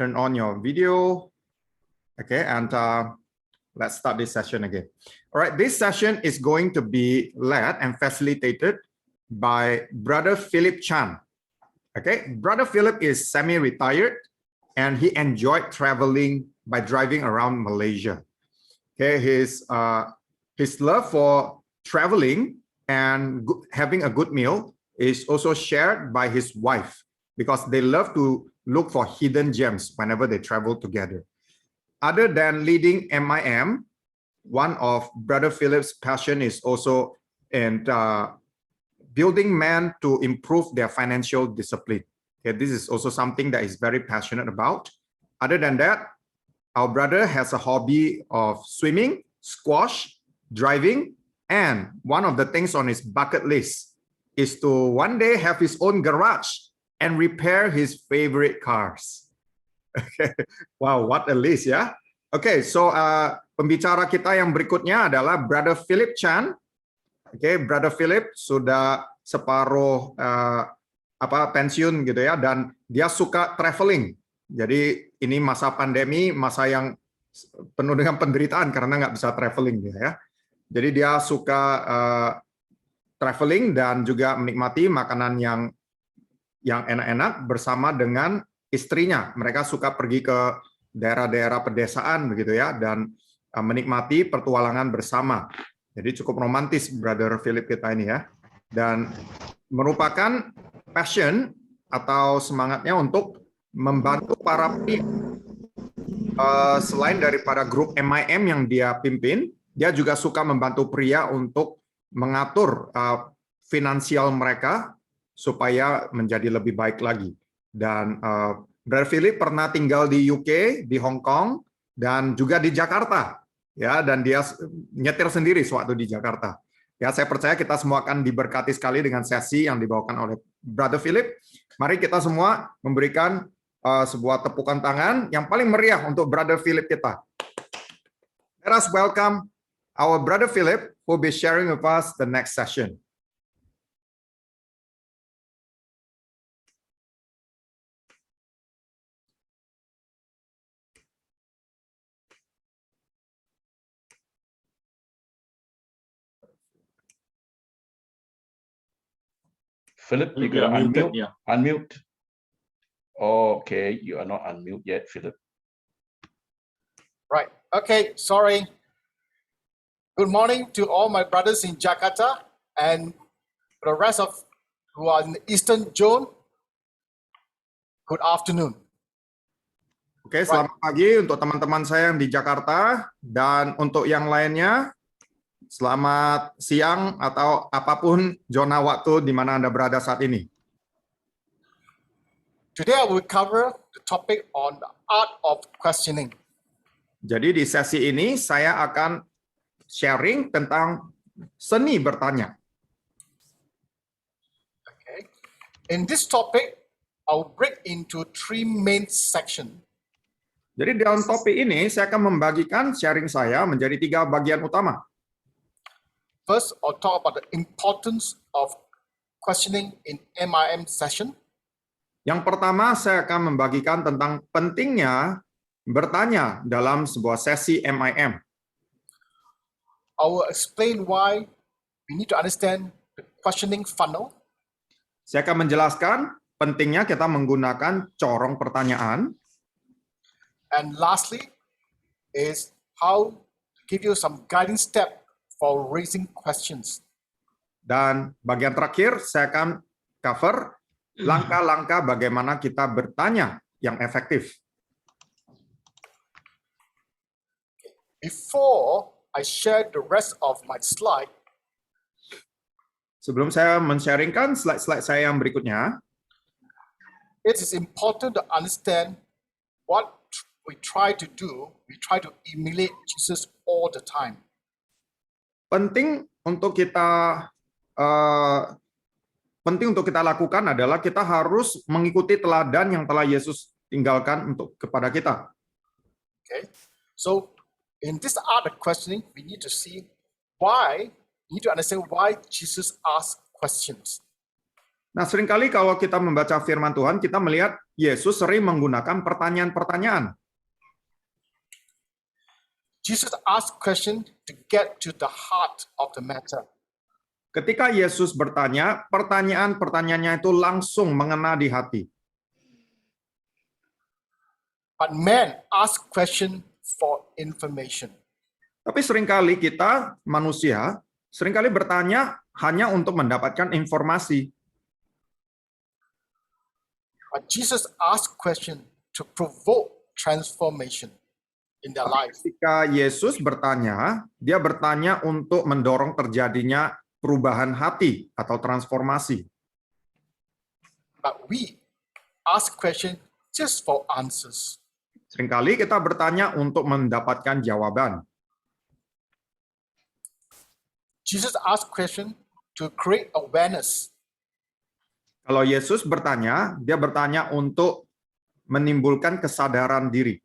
turn on your video. Okay, and let's start this session again. All right, this session is going to be led and facilitated by Brother Philip Chan. Okay, Brother Philip is semi-retired and he enjoyed traveling by driving around Malaysia. Okay, his love for traveling and having a good meal is also shared by his wife because they love to look for hidden gems whenever they travel together. Other than leading MIM, one of Brother Philip's passion is also in building men to improve their financial discipline. Okay, this is also something that he's very passionate about. Other than that, our brother has a hobby of swimming, squash, driving, and one of the things on his bucket list is to one day have his own garage and repair his favorite cars. Okay. Wow, what a list ya. Okay, so pembicara kita yang berikutnya adalah Brother Philip Chan. Okay, Brother Philip sudah separuh pensiun gitu ya, dan dia suka traveling. Jadi ini masa pandemi, masa yang penuh dengan penderitaan karena nggak bisa traveling gitu ya. Jadi dia suka traveling dan juga menikmati makanan yang enak-enak bersama dengan istrinya. Mereka suka pergi ke daerah-daerah pedesaan begitu ya, dan menikmati petualangan bersama. Jadi cukup romantis Brother Philip kita ini ya. Dan merupakan passion atau semangatnya untuk membantu para selain daripada grup MIM yang dia pimpin, dia juga suka membantu pria untuk mengatur finansial mereka supaya menjadi lebih baik lagi. Dan Brother Philip pernah tinggal di UK, di Hong Kong, dan juga di Jakarta. Ya, dan dia nyetir sendiri sewaktu di Jakarta. Ya, saya percaya kita semua akan diberkati sekali dengan sesi yang dibawakan oleh Brother Philip. Mari kita semua memberikan sebuah tepukan tangan yang paling meriah untuk Brother Philip kita. Let us welcome our Brother Philip who will be sharing with us the next session. Philip, you gotta unmute. Yeah. Unmute. Okay, you are not unmute yet, Philip. Right. Okay, sorry. Good morning to all my brothers in Jakarta and the rest of who are in the Eastern Zone. Good afternoon. Oke, selamat pagi untuk teman-teman saya yang di Jakarta, dan untuk yang lainnya selamat siang atau apapun zona waktu di mana Anda berada saat ini. Today I will cover the topic on the art of questioning. Jadi di sesi ini saya akan sharing tentang seni bertanya. Okay. In this topic, I'll break into three main sections. Jadi dalam topik ini saya akan membagikan sharing saya menjadi 3 bagian utama. First, I'll talk about the importance of questioning in MIM session. Yang pertama, saya akan membagikan tentang pentingnya bertanya dalam sebuah sesi MIM. I will explain why we need to understand the questioning funnel. Saya akan menjelaskan pentingnya kita menggunakan corong pertanyaan. And lastly, is how to give you some guiding step for raising questions. Dan bagian terakhir, saya akan cover langkah-langkah bagaimana kita bertanya yang efektif. Before I share the rest of my slide, sebelum saya men-sharingkan slide-slide saya yang berikutnya, it is important to understand what we try to do. We try to emulate Jesus all the time. Penting untuk kita lakukan adalah kita harus mengikuti teladan yang telah Yesus tinggalkan kepada kita. Okay, so in this art of questioning, we need to see why. We need to understand why Jesus asked questions. Nah, seringkali kalau kita membaca firman Tuhan, kita melihat Yesus sering menggunakan pertanyaan-pertanyaan. Jesus asked questions to get to the heart of the matter. Ketika Yesus bertanya, pertanyaan-pertanyaannya itu langsung mengena di hati. But man ask question for information. Tapi seringkali kita, manusia, seringkali bertanya hanya untuk mendapatkan informasi. But Jesus asked question to provoke transformation in their lives. Ketika Yesus bertanya, dia bertanya untuk mendorong terjadinya perubahan hati atau transformasi. But we ask question just for answers. Seringkali kita bertanya untuk mendapatkan jawaban. Jesus asked question to create awareness. Kalau Yesus bertanya, dia bertanya untuk menimbulkan kesadaran diri.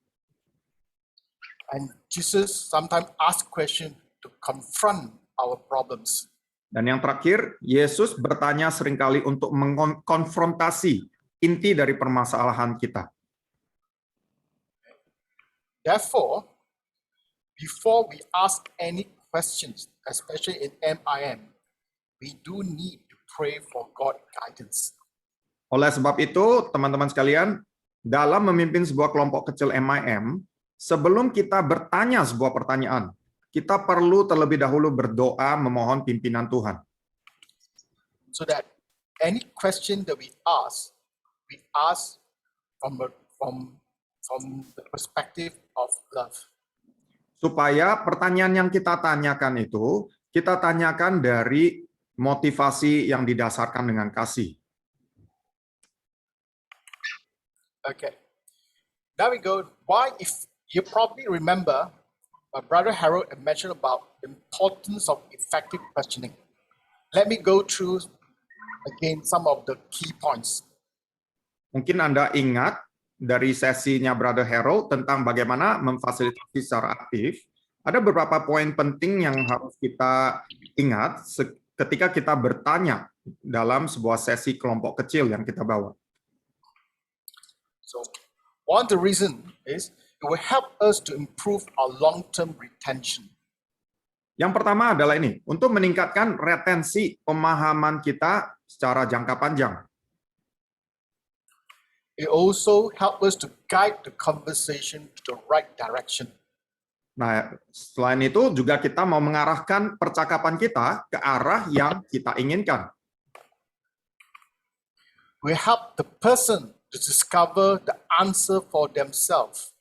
And Jesus sometimes ask question to confront our problems. Dan yang terakhir, Yesus bertanya seringkali untuk mengkonfrontasi inti dari permasalahan kita. Therefore, before we ask any questions, especially in MIM, we do need to pray for God guidance. Oleh sebab itu, teman-teman sekalian, dalam memimpin sebuah kelompok kecil MIM, sebelum kita bertanya sebuah pertanyaan, kita perlu terlebih dahulu berdoa memohon pimpinan Tuhan. So that any question that we ask from the perspective of love. Supaya pertanyaan yang kita tanyakan itu, kita tanyakan dari motivasi yang didasarkan dengan kasih. Okay. Now we go, why, if you probably remember, my brother Harold mentioned about the importance of effective questioning. Let me go through again some of the key points. Mungkin Anda ingat dari sesinya Brother Harold tentang bagaimana memfasilitasi secara aktif. Ada beberapa poin penting yang harus kita ingat ketika kita bertanya dalam sebuah sesi kelompok kecil yang kita bawa. So, one of the reason is it will help us to improve our long-term retention. Yang pertama adalah ini, untuk meningkatkan retensi pemahaman kita secara jangka panjang. It also helps us to guide the conversation to the right direction. Nah, selain itu juga kita mau mengarahkan percakapan kita ke arah yang kita inginkan. We help the person to discover the answer for themselves.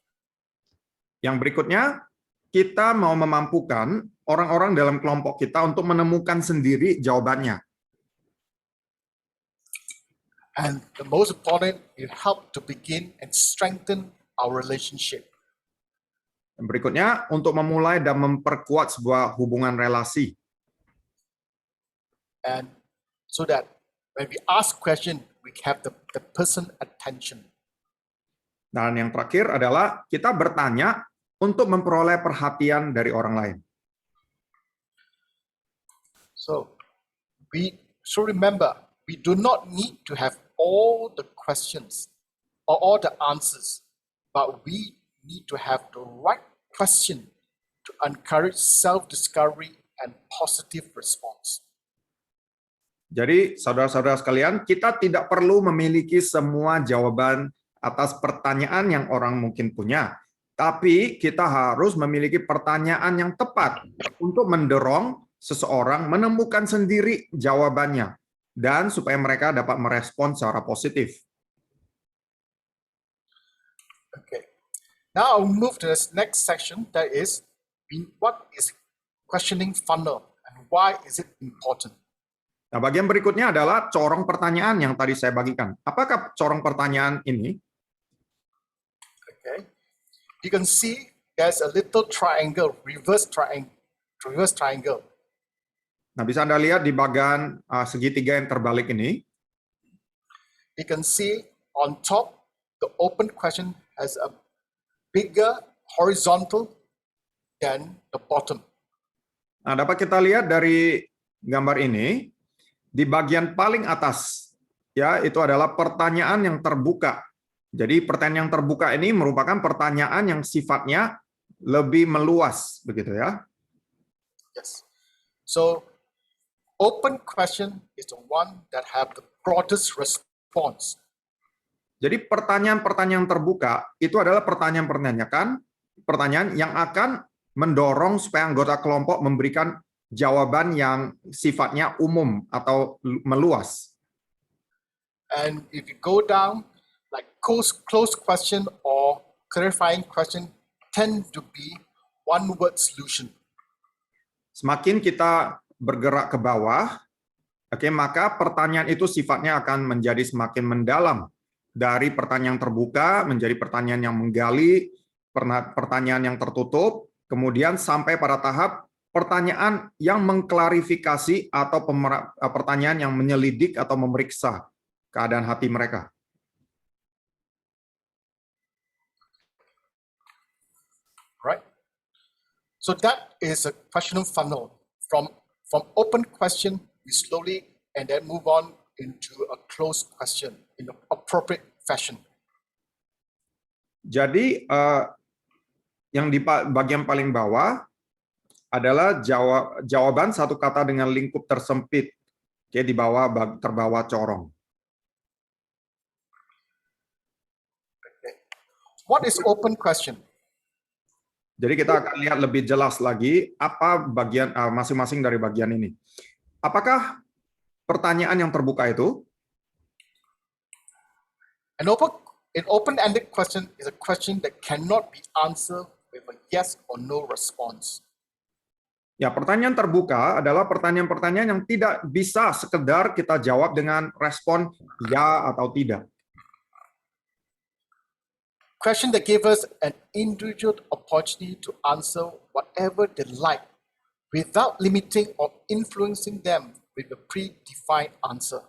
Yang berikutnya, kita mau memampukan orang-orang dalam kelompok kita untuk menemukan sendiri jawabannya. And the most important, it helps to begin and strengthen our relationship. Yang berikutnya, untuk memulai dan memperkuat sebuah hubungan relasi. And so that when we ask question, we have the person attention. Dan yang terakhir adalah kita bertanya untuk memperoleh perhatian dari orang lain. So we should remember, we do not need to have all the questions or all the answers, but we need to have the right question to encourage self-discovery and positive response. Jadi, saudara-saudara sekalian, kita tidak perlu memiliki semua jawaban atas pertanyaan yang orang mungkin punya, tapi kita harus memiliki pertanyaan yang tepat untuk mendorong seseorang menemukan sendiri jawabannya, dan supaya mereka dapat merespons secara positif. Okay. Now I'll move to this next section, that is, what is questioning funnel and why is it important? Nah, bagian berikutnya adalah corong pertanyaan yang tadi saya bagikan. Apakah corong pertanyaan ini? Okay. You can see there's a little triangle, reverse triangle. Nah, bisa Anda lihat di bagian segitiga yang terbalik ini. You can see on top, the open question has a bigger horizontal than the bottom. Nah, dapat kita lihat dari gambar ini, di bagian paling atas ya itu adalah pertanyaan yang terbuka. Jadi pertanyaan yang terbuka ini merupakan pertanyaan yang sifatnya lebih meluas, begitu ya. Yes. So, open question is the one that have the broadest response. Jadi pertanyaan-pertanyaan terbuka itu adalah pertanyaan yang akan mendorong supaya anggota kelompok memberikan jawaban yang sifatnya umum atau meluas. And if you go down, like closed question or clarifying question tend to be one-word solution. Semakin kita bergerak ke bawah, maka pertanyaan itu sifatnya akan menjadi semakin mendalam. Dari pertanyaan terbuka menjadi pertanyaan yang menggali, pertanyaan yang tertutup, kemudian sampai pada tahap pertanyaan yang mengklarifikasi atau pertanyaan yang menyelidik atau memeriksa keadaan hati mereka. Right? So that is a question funnel. From open question, we slowly and then move on into a closed question in an appropriate fashion. Jadi yang di bagian paling bawah adalah jawaban satu kata dengan lingkup tersempit, di bawah terbawa corong. What is open question? Jadi kita akan lihat lebih jelas lagi apa bagian masing-masing dari bagian ini. Apakah pertanyaan yang terbuka itu? An open-ended question is a question that cannot be answered with a yes or no response. Ya, pertanyaan terbuka adalah pertanyaan-pertanyaan yang tidak bisa sekedar kita jawab dengan respon ya atau tidak. Question that give us an individual opportunity to answer whatever they like without limiting or influencing them with a predefined answer.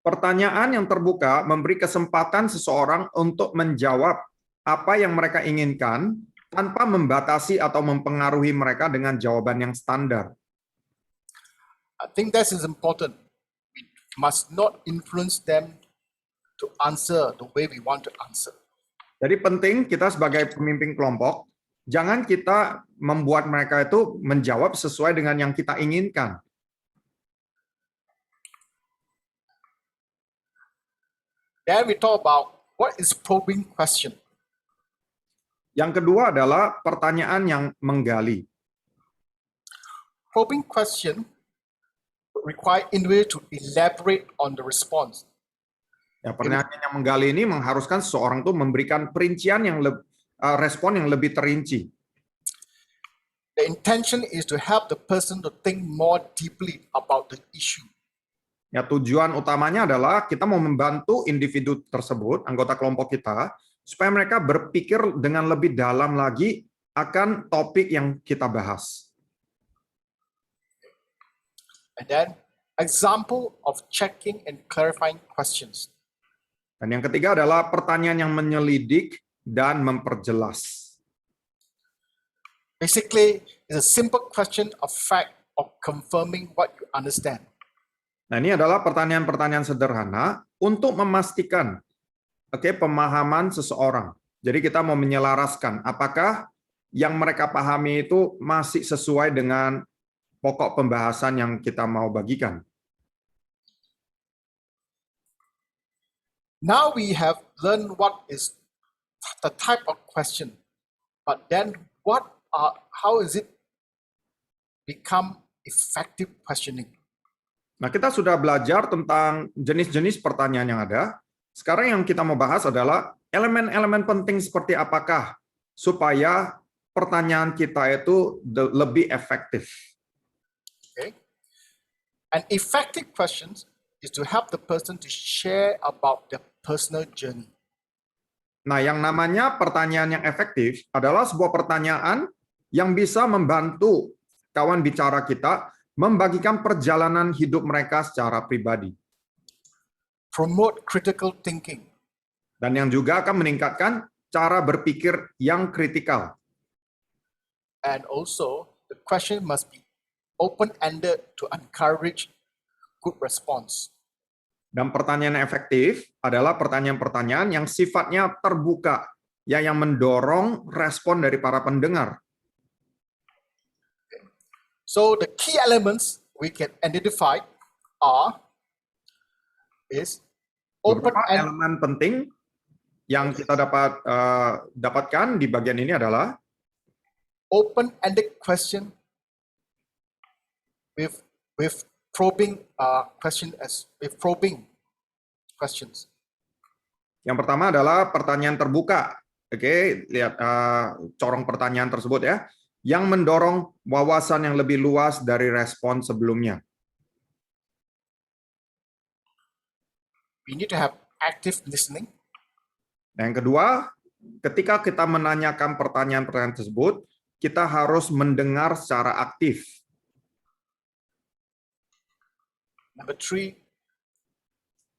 Pertanyaan yang terbuka memberi kesempatan seseorang untuk menjawab apa yang mereka inginkan tanpa membatasi atau mempengaruhi mereka dengan jawaban yang standar. I think that is important. We must not influence them to answer the way we want to answer. Jadi penting kita sebagai pemimpin kelompok, jangan kita membuat mereka itu menjawab sesuai dengan yang kita inginkan. Then we talk about what is probing question. Yang kedua adalah pertanyaan yang menggali. Probing question require individual to elaborate on the response. Ya, pertanyaan yang menggali ini mengharuskan seseorang itu memberikan perincian yang respon yang lebih terinci. The intention is to help the person to think more deeply about the issue. Ya, tujuan utamanya adalah kita mau membantu individu tersebut, anggota kelompok kita, supaya mereka berpikir dengan lebih dalam lagi akan topik yang kita bahas. And then, example of checking and clarifying questions. Dan yang ketiga adalah pertanyaan yang menyelidik dan memperjelas. Basically, it's a simple question of fact of confirming what you understand. Nah, ini adalah pertanyaan-pertanyaan sederhana untuk memastikan pemahaman seseorang. Jadi kita mau menyelaraskan apakah yang mereka pahami itu masih sesuai dengan pokok pembahasan yang kita mau bagikan. Now we have learned what is the type of question, but then how is it become effective questioning? Nah, kita sudah belajar tentang jenis-jenis pertanyaan yang ada. Sekarang yang kita mau bahas adalah elemen-elemen penting seperti apakah supaya pertanyaan kita itu lebih efektif. Okay. An effective question is to help the person to share about their personal journey. Nah, yang namanya pertanyaan yang efektif adalah sebuah pertanyaan yang bisa membantu kawan bicara kita membagikan perjalanan hidup mereka secara pribadi. Promote critical thinking. Dan yang juga akan meningkatkan cara berpikir yang kritikal. And also, the question must be open-ended to encourage good response. Dan pertanyaan yang efektif adalah pertanyaan-pertanyaan yang sifatnya terbuka, ya, yang mendorong respon dari para pendengar. So the key elements we can identify is open Beberapa and elemen penting yang kita dapatkan di bagian ini adalah open-ended question with probing questions. yang pertama adalah pertanyaan terbuka. Oke, lihat corong pertanyaan tersebut ya, yang mendorong wawasan yang lebih luas dari respon sebelumnya. We need to have active listening. Yang kedua, ketika kita menanyakan pertanyaan-pertanyaan tersebut, kita harus mendengar secara aktif. Number 3,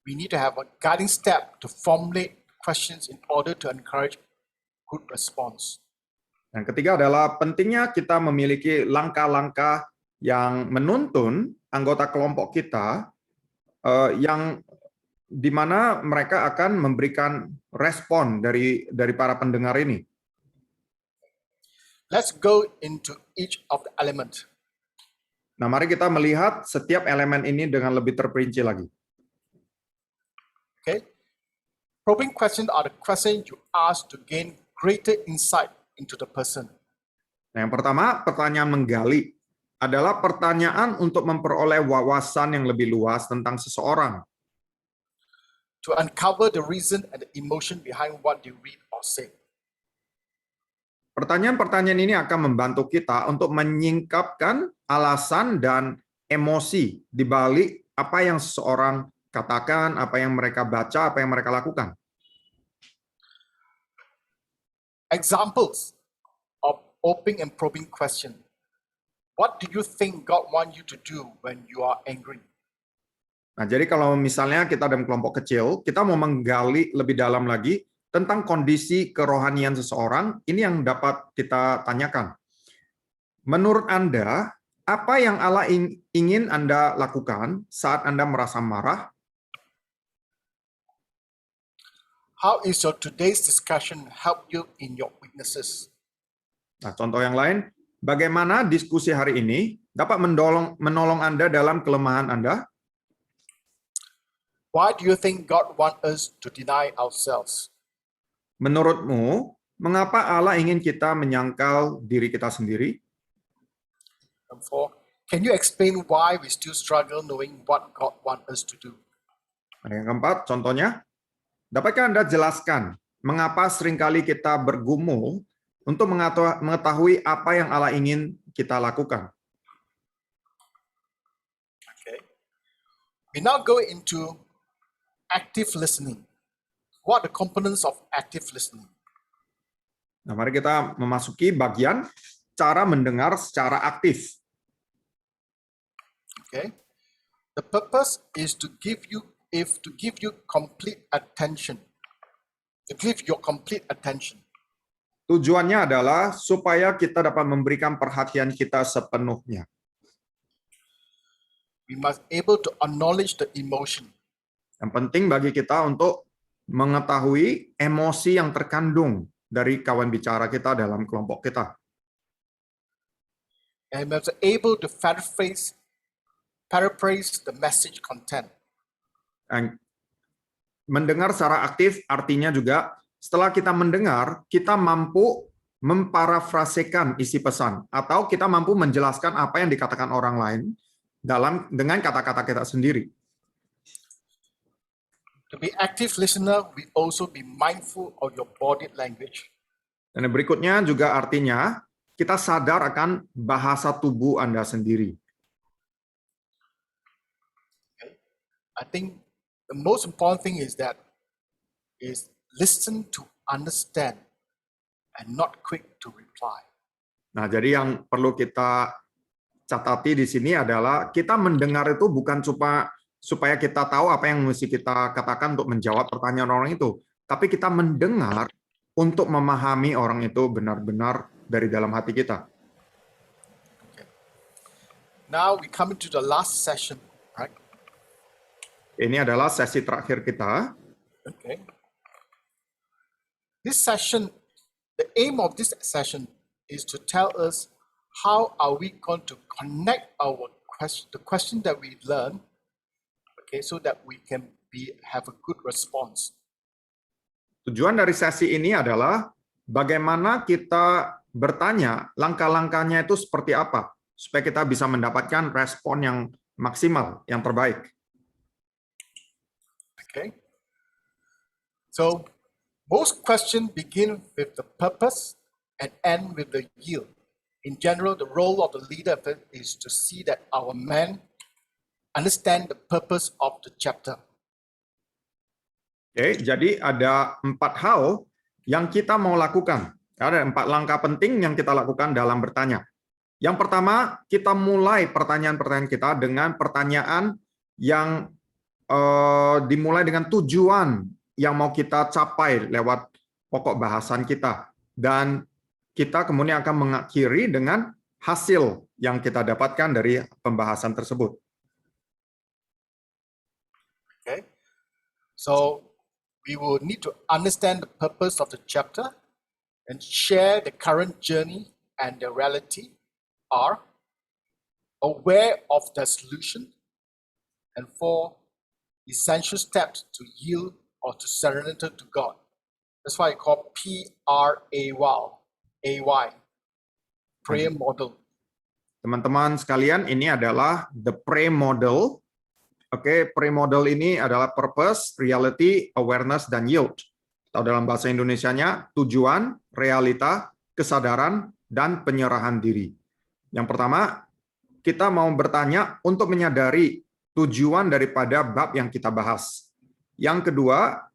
we need to have a guiding step to formulate questions in order to encourage good response. Yang ketiga adalah pentingnya kita memiliki langkah-langkah yang menuntun anggota kelompok kita yang di mana mereka akan memberikan respon dari para pendengar ini. Let's go into each of the element. Nah, mari kita melihat setiap elemen ini dengan lebih terperinci lagi. Okay. Probing questions are the questions you ask to gain greater insight into the person. Nah, yang pertama, pertanyaan menggali adalah pertanyaan untuk memperoleh wawasan yang lebih luas tentang seseorang. To uncover the reason and the emotion behind what you read or say. Pertanyaan-pertanyaan ini akan membantu kita untuk menyingkapkan alasan dan emosi di balik apa yang seseorang katakan, apa yang mereka baca, apa yang mereka lakukan. Examples of open and probing question. What do you think God wants you to do when you are angry? Nah, jadi kalau misalnya kita dalam kelompok kecil, kita mau menggali lebih dalam lagi tentang kondisi kerohanian seseorang, ini yang dapat kita tanyakan. Menurut Anda, apa yang Allah ingin Anda lakukan saat Anda merasa marah? How is your today's discussion help you in your weaknesses? Nah, contoh yang lain, bagaimana diskusi hari ini dapat menolong Anda dalam kelemahan Anda? Why do you think God wants us to deny ourselves? Menurutmu, mengapa Allah ingin kita menyangkal diri kita sendiri? Number 4, can you explain why we still struggle knowing what God wants us to do? Nah, yang keempat, contohnya, dapatkah Anda jelaskan mengapa seringkali kita bergumul untuk mengetahui apa yang Allah ingin kita lakukan? Okay. We now go into active listening. What are the components of active listening? Nah, mari kita memasuki bagian cara mendengar secara aktif. Okay. The purpose is to give you complete attention. To give your complete attention. Tujuannya adalah supaya kita dapat memberikan perhatian kita sepenuhnya. We must able to acknowledge the emotion. Yang penting bagi kita untuk mengetahui emosi yang terkandung dari kawan bicara kita dalam kelompok kita. And we must able to paraphrase the message content. Dan mendengar secara aktif artinya juga setelah kita mendengar, kita mampu memparafrasekan isi pesan atau kita mampu menjelaskan apa yang dikatakan orang lain dengan kata-kata kita sendiri. To be active listener, we also be mindful of your body language. Dan yang berikutnya juga artinya kita sadar akan bahasa tubuh Anda sendiri. Okay. I think the most important thing is listen to understand and not quick to reply. Nah, jadi yang perlu kita catati di sini adalah kita mendengar itu bukan supaya kita tahu apa yang mesti kita katakan untuk menjawab pertanyaan orang itu, tapi kita mendengar untuk memahami orang itu benar-benar dari dalam hati kita. Okay. Now we come into the last session, right? Ini adalah sesi terakhir kita. Okay. This session, the aim of this session is to tell us how are we going to connect the question that we learn, okay, so that we can have a good response. Tujuan dari sesi ini adalah bagaimana kita bertanya langkah-langkahnya itu seperti apa supaya kita bisa mendapatkan respon yang maksimal, yang terbaik. Okay. So most questions begin with the purpose and end with the yield. In general, the role of the leader is to see that our men understand the purpose of the chapter. Oke, jadi ada 4 hal yang kita mau lakukan. Ada 4 langkah penting yang kita lakukan dalam bertanya. Yang pertama, kita mulai pertanyaan-pertanyaan kita dengan pertanyaan yang dimulai dengan tujuan yang mau kita capai lewat pokok bahasan kita. Dan kita kemudian akan mengakhiri dengan hasil yang kita dapatkan dari pembahasan tersebut. Okay. So we will need to understand the purpose of the chapter and share the current journey and the reality, are aware of the solution, and 4, essential steps to yield or to surrender to God. That's why I call PRAY, prayer model. Teman-teman sekalian, ini adalah the pray model. Oke, pray model ini adalah purpose, reality, awareness, dan yield. Atau dalam bahasa Indonesianya, tujuan, realita, kesadaran, dan penyerahan diri. Yang pertama, kita mau bertanya untuk menyadari tujuan daripada bab yang kita bahas. Yang kedua,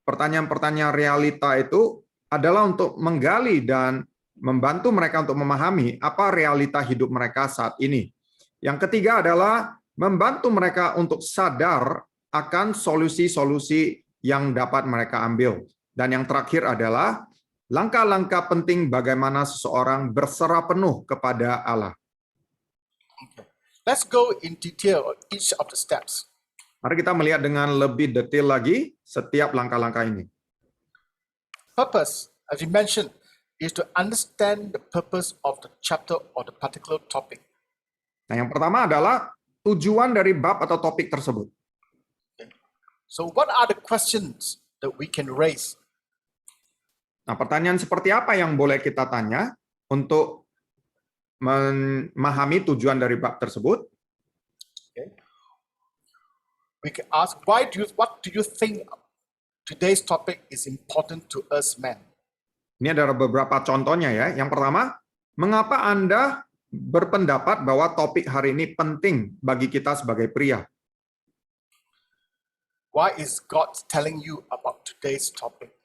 pertanyaan-pertanyaan realita itu adalah untuk menggali dan membantu mereka untuk memahami apa realita hidup mereka saat ini. Yang ketiga adalah membantu mereka untuk sadar akan solusi-solusi yang dapat mereka ambil. Dan yang terakhir adalah langkah-langkah penting bagaimana seseorang berserah penuh kepada Allah. Okay. Let's go in detail on each of the steps. Mari kita melihat dengan lebih detail lagi setiap langkah-langkah ini. Purpose, as we mentioned, is to understand the purpose of the chapter or the particular topic. Nah, yang pertama adalah tujuan dari bab atau topik tersebut. Okay. So what are the questions that we can raise? Nah, pertanyaan seperti apa yang boleh kita tanya untuk memahami tujuan dari bab tersebut? Okay. We can ask, what do you think today's topic is important to us men? Ini ada beberapa contohnya ya. Yang pertama, mengapa Anda berpendapat bahwa topik hari ini penting bagi kita sebagai pria? Why is God telling you about today's topic?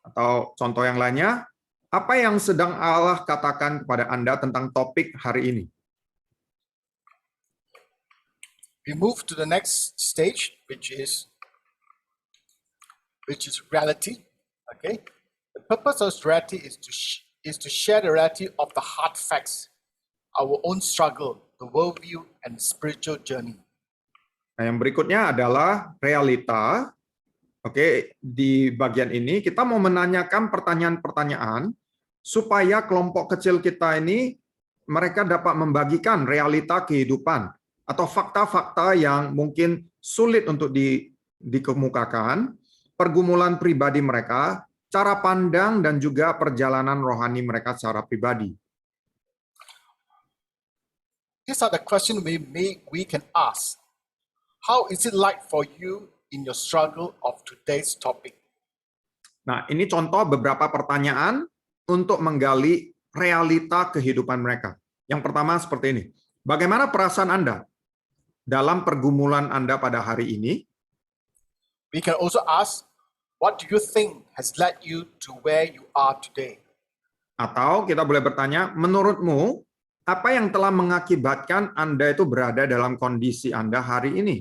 Atau contoh yang lainnya, apa yang sedang Allah katakan kepada Anda tentang topik hari ini? We move to the next stage, which is reality. Okay, the purpose of reality is to share the reality of the hard facts, our own struggle, the worldview, and spiritual journey. Nah, yang berikutnya adalah realita. Oke, di bagian ini kita mau menanyakan pertanyaan-pertanyaan supaya kelompok kecil kita ini mereka dapat membagikan realita kehidupan atau fakta-fakta yang mungkin sulit untuk dikemukakan, pergumulan pribadi mereka, cara pandang dan juga perjalanan rohani mereka secara pribadi. These are the questions we can ask. How is it like for you in your struggle of today's topic? Nah, ini contoh beberapa pertanyaan untuk menggali realita kehidupan mereka. Yang pertama seperti ini. Bagaimana perasaan Anda dalam pergumulan Anda pada hari ini? We can also ask, what do you think has led you to where you are today? Atau kita boleh bertanya, menurutmu apa yang telah mengakibatkan Anda itu berada dalam kondisi Anda hari ini?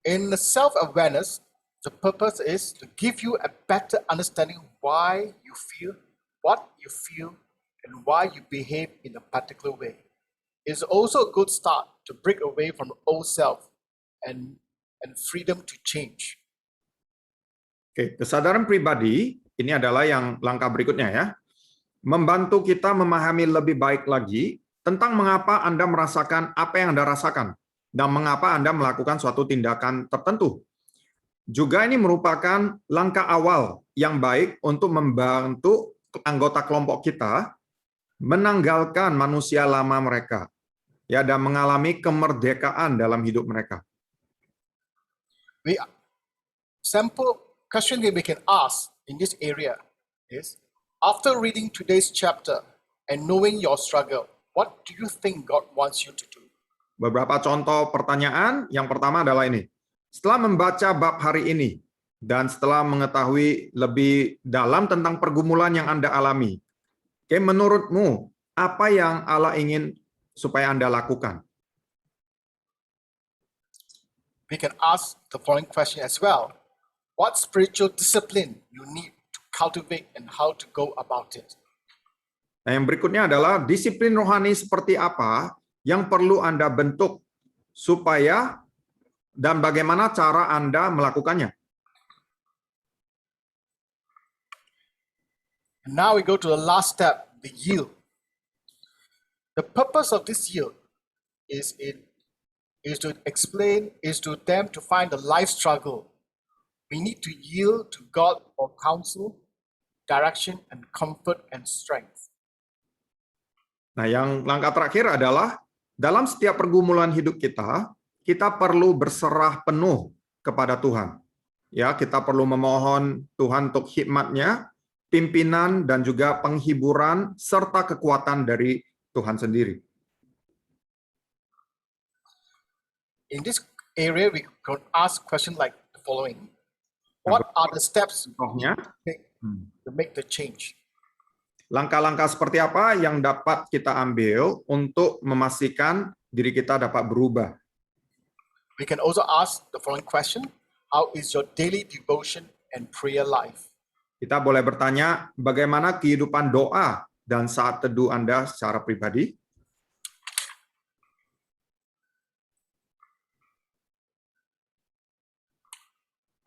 In the self-awareness, the purpose is to give you a better understanding why you feel, what you feel, and why you behave in a particular way. is also a good start to break away from old self and freedom to change. Oke, kesadaran pribadi ini adalah yang langkah berikutnya ya. Membantu kita memahami lebih baik lagi tentang mengapa Anda merasakan apa yang Anda rasakan dan mengapa Anda melakukan suatu tindakan tertentu. Juga ini merupakan langkah awal yang baik untuk membantu anggota kelompok kita menanggalkan manusia lama mereka ya dan mengalami kemerdekaan dalam hidup mereka. Simple question that we can ask in this area is, after reading today's chapter and knowing your struggle, what do you think God wants you to do? Beberapa contoh pertanyaan. Yang pertama adalah ini. Setelah membaca bab hari ini dan setelah mengetahui lebih dalam tentang pergumulan yang Anda alami, oke, menurutmu apa yang Allah ingin supaya Anda lakukan? We can ask the following question as well. What spiritual discipline you need to cultivate and how to go about it? Nah, yang berikutnya adalah disiplin rohani seperti apa yang perlu Anda bentuk supaya dan bagaimana cara Anda melakukannya. And now we go to the last step, the yield. The purpose of this yield is to them to find the life struggle. We need to yield to God for counsel, direction, and comfort and strength. Nah, yang langkah terakhir adalah dalam setiap pergumulan hidup kita, kita perlu berserah penuh kepada Tuhan. Ya, kita perlu memohon Tuhan untuk hikmat-Nya, pimpinan dan juga penghiburan serta kekuatan dari Tuhan sendiri. In this area, we can ask questions like the following. What are the steps Contohnya, to make the change? langkah-langkah seperti apa yang dapat kita ambil untuk memastikan diri kita dapat berubah? We can also ask the following question. How is your daily devotion and prayer life? Kita boleh bertanya, bagaimana kehidupan doa dan saat teduh Anda secara pribadi?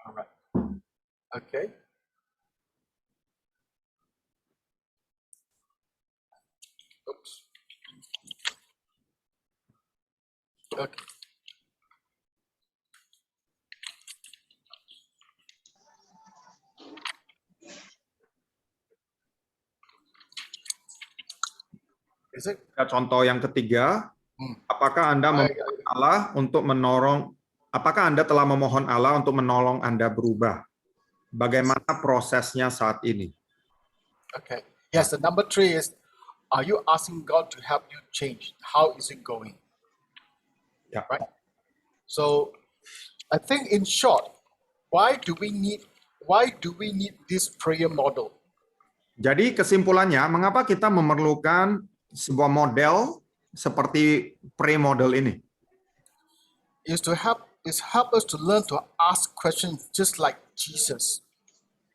All right. Okay. Oops. Okay. Is it? Contoh yang ketiga, apakah Anda memohon Allah untuk menolong? Apakah Anda telah memohon Allah untuk menolong Anda berubah? Bagaimana prosesnya saat ini? Okay. Yes, the number 3 is, are you asking God to help you change? How is it going? Ya. Right? So, I think in short, why do we need this prayer model? Jadi kesimpulannya, mengapa kita memerlukan sebuah model seperti pre-model ini? Is help us to learn to ask questions just like Jesus.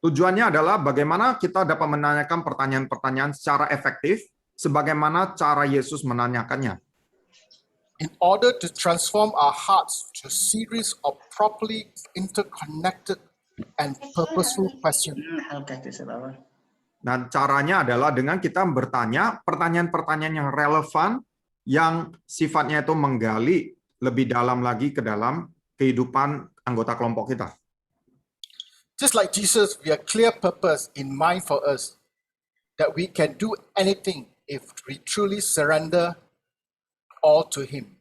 Tujuannya adalah bagaimana kita dapat menanyakan pertanyaan-pertanyaan secara efektif, sebagaimana cara Yesus menanyakannya. In order to transform our hearts to a series of properly interconnected and purposeful questions. Dan caranya adalah dengan kita bertanya pertanyaan-pertanyaan yang relevan, yang sifatnya itu menggali lebih dalam lagi ke dalam kehidupan anggota kelompok kita. Just like Jesus, we have clear purpose in mind for us, that we can do anything if we truly surrender all to Him.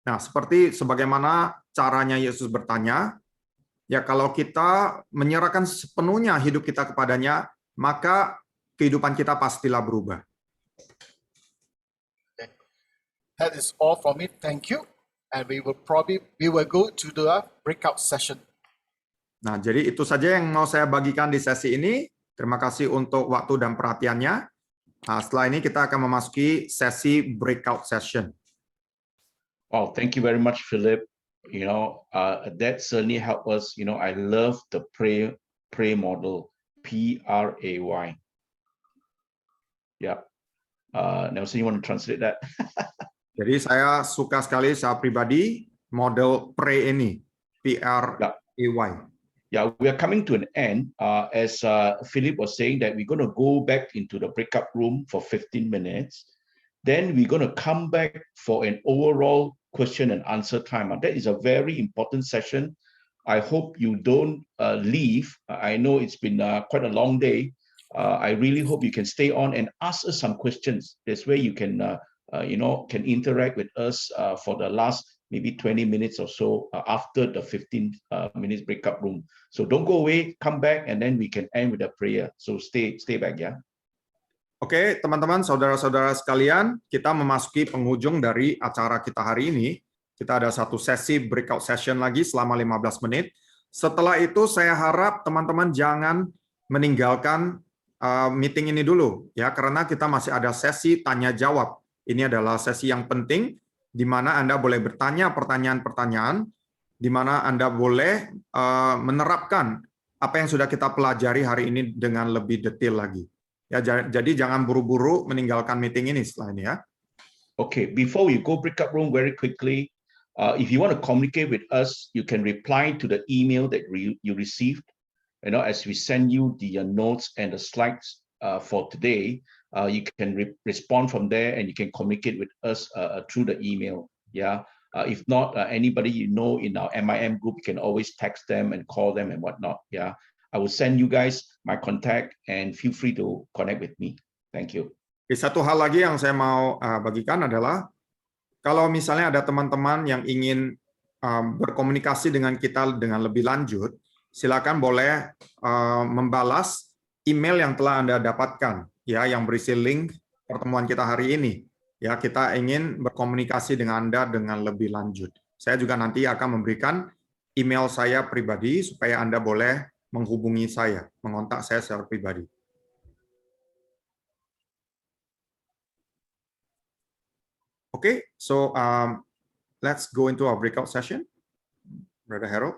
Nah, seperti sebagaimana caranya Yesus bertanya, ya kalau kita menyerahkan sepenuhnya hidup kita kepadanya, maka kehidupan kita pastilah berubah. That is all from me. Thank you. And we will go to the breakout session. Nah, jadi itu saja yang mau saya bagikan di sesi ini. Terima kasih untuk waktu dan perhatiannya. Nah, setelah ini kita akan memasuki sesi breakout session. Oh, thank you very much, Philip. You know, that certainly helped us. You know, I love the pray model, PRAY. Yeah. Nelson, you want to translate that? Jadi saya suka sekali secara pribadi model pray ini, P-R-A-Y. Yeah, we are coming to an end. As Philip was saying, that we're going to go back into the breakout room for 15 minutes. Then we're going to come back for an overall question and answer time. And that is a very important session. I hope you don't leave. I know it's been quite a long day. I really hope you can stay on and ask us some questions. That's where you can, can interact with us for the last maybe 20 minutes or so after the 15 minutes breakup room. So don't go away, come back, and then we can end with a prayer. So stay back, yeah. Oke, teman-teman, saudara-saudara sekalian, kita memasuki penghujung dari acara kita hari ini. Kita ada satu sesi breakout session lagi selama 15 menit. Setelah itu saya harap teman-teman jangan meninggalkan meeting ini dulu, ya, karena kita masih ada sesi tanya jawab. Ini adalah sesi yang penting, di mana Anda boleh bertanya pertanyaan-pertanyaan, di mana Anda boleh menerapkan apa yang sudah kita pelajari hari ini dengan lebih detail lagi. Ya, jadi jangan buru-buru meninggalkan meeting ini setelah ini, ya. Okay, before we go breakout room very quickly, if you want to communicate with us, you can reply to the email that you received. As we send you the notes and the slides for today, you can respond from there, and you can communicate with us through the email. Yeah. If not, anybody you know in our MIM group, you can always text them and call them and whatnot. Yeah. I will send you guys my contact, and feel free to connect with me. Thank you. Satu hal lagi yang saya mau bagikan adalah kalau misalnya ada teman-teman yang ingin berkomunikasi dengan kita dengan lebih lanjut, silakan boleh membalas email yang telah Anda dapatkan, ya, yang berisi link pertemuan kita hari ini. Ya, kita ingin berkomunikasi dengan Anda dengan lebih lanjut. Saya juga nanti akan memberikan email saya pribadi supaya Anda boleh menghubungi saya, mengontak saya secara pribadi. Okay, so let's go into our breakout session. Brother Harold.